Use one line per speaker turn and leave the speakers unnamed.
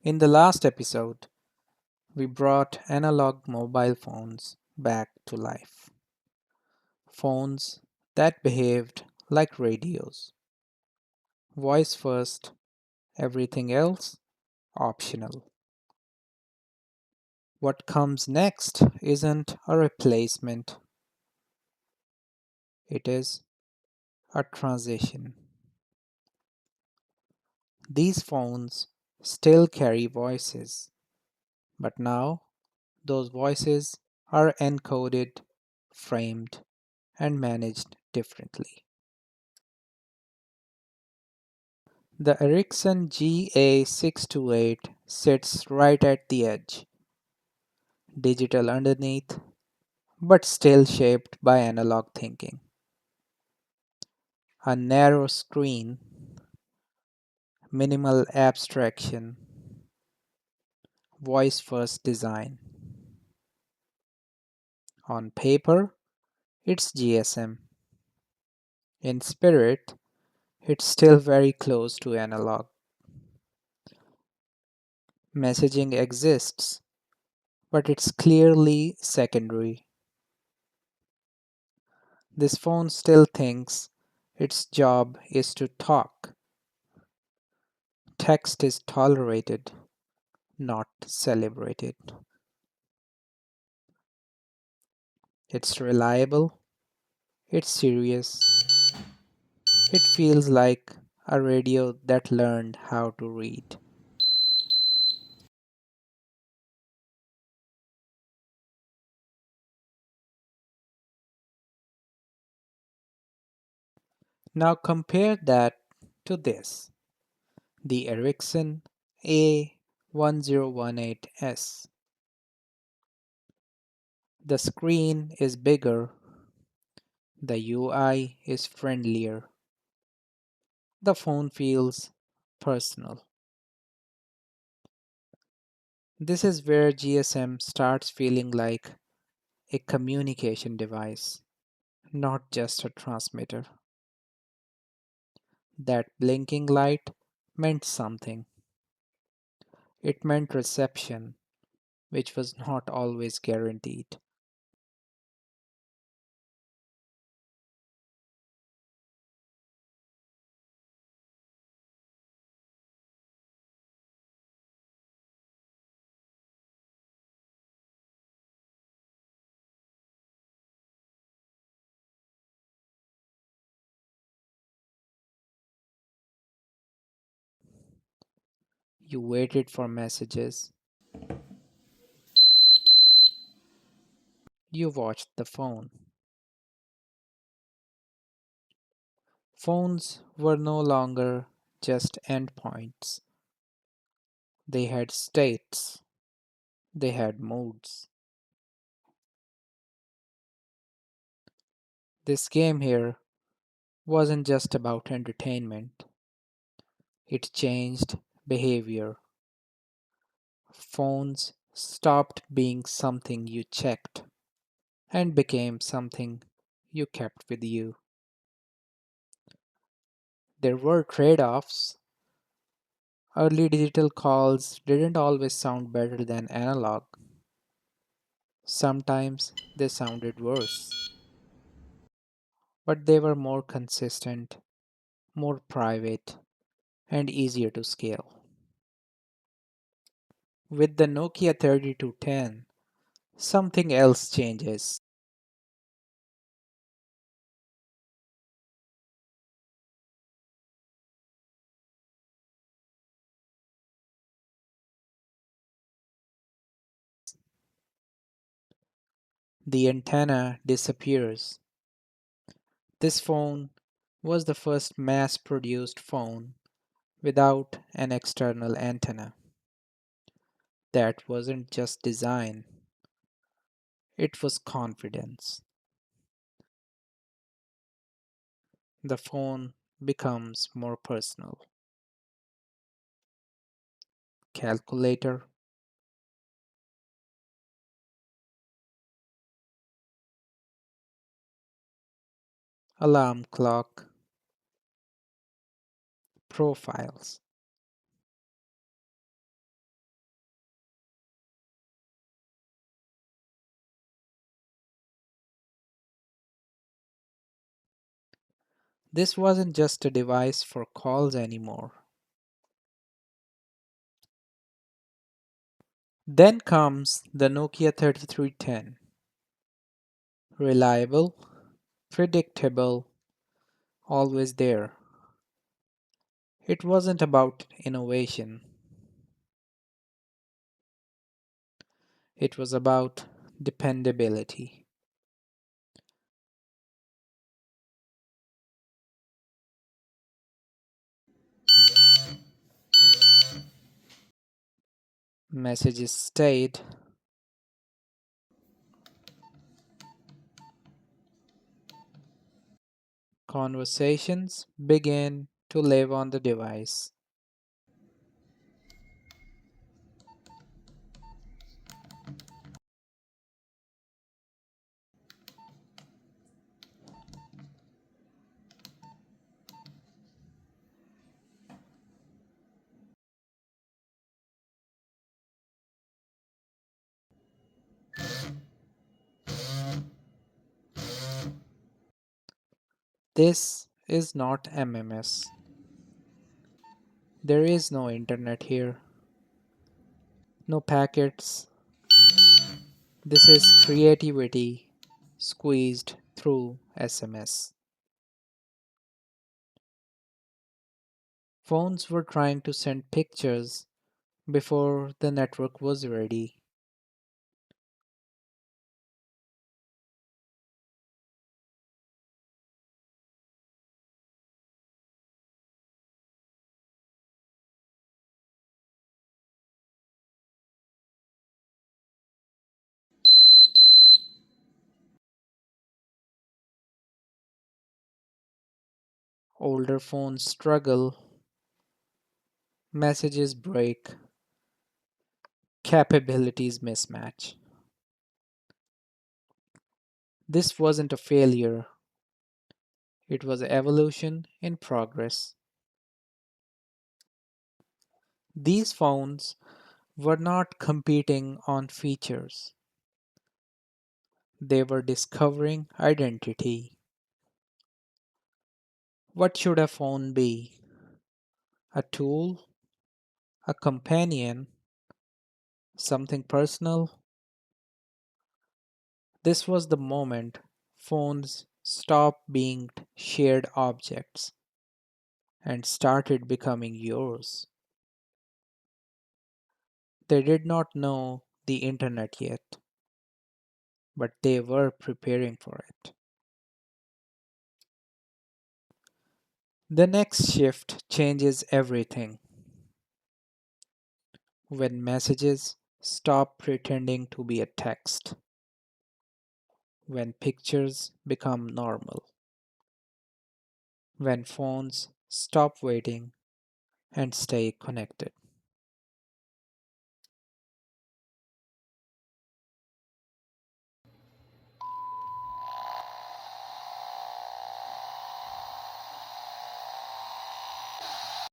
In the last episode, we brought analog mobile phones back to life. Phones that behaved like radios. Voice first, everything else optional. What comes next isn't a replacement, it is a transition. These phones still carry voices, but now those voices are encoded, framed, and managed differently. The Ericsson GA628 sits right at the edge, digital underneath, but still shaped by analog thinking. A narrow screen, minimal abstraction, voice first design. On paper, it's GSM. In spirit, it's still very close to analog. Messaging exists, but it's clearly secondary. This phone still thinks its job is to talk. Text is tolerated, not celebrated. It's reliable, it's serious, it feels like a radio that learned how to read. Now compare that to this, the Ericsson A1018s. The screen is bigger, the UI is friendlier, the phone feels personal. This is where GSM starts feeling like a communication device, not just a transmitter. That blinking light meant something. It meant reception, which was not always guaranteed. You waited for messages, you watched the phone. Phones were no longer just endpoints, they had states, they had moods. This game here wasn't just about entertainment, it changed behavior. Phones stopped being something you checked and became something you kept with you. There were trade offs. Early digital calls didn't always sound better than analog. Sometimes they sounded worse, but they were more consistent, more private, and easier to scale. With the Nokia 3210, something else changes. The antenna disappears. This phone was the first mass produced phone without an external antenna. That wasn't just design, it was confidence. The phone becomes more personal. Calculator, alarm clock, profiles. This wasn't just a device for calls anymore. Then comes the Nokia 3310. Reliable, predictable, always there. It wasn't about innovation, it was about dependability. Messages stayed, conversations began to live on the device. This is not MMS. There is no internet here, no packets. This is creativity squeezed through SMS. Phones were trying to send pictures before the network was ready. Older phones struggle, messages break, capabilities mismatch. This wasn't a failure, it was evolution in progress. These phones were not competing on features, they were discovering identity. What should a phone be? A tool? A companion? Something personal? This was the moment phones stopped being shared objects and started becoming yours. They did not know the internet yet, but they were preparing for it. The next shift changes everything when messages stop pretending to be a text, when pictures become normal, when phones stop waiting and stay connected.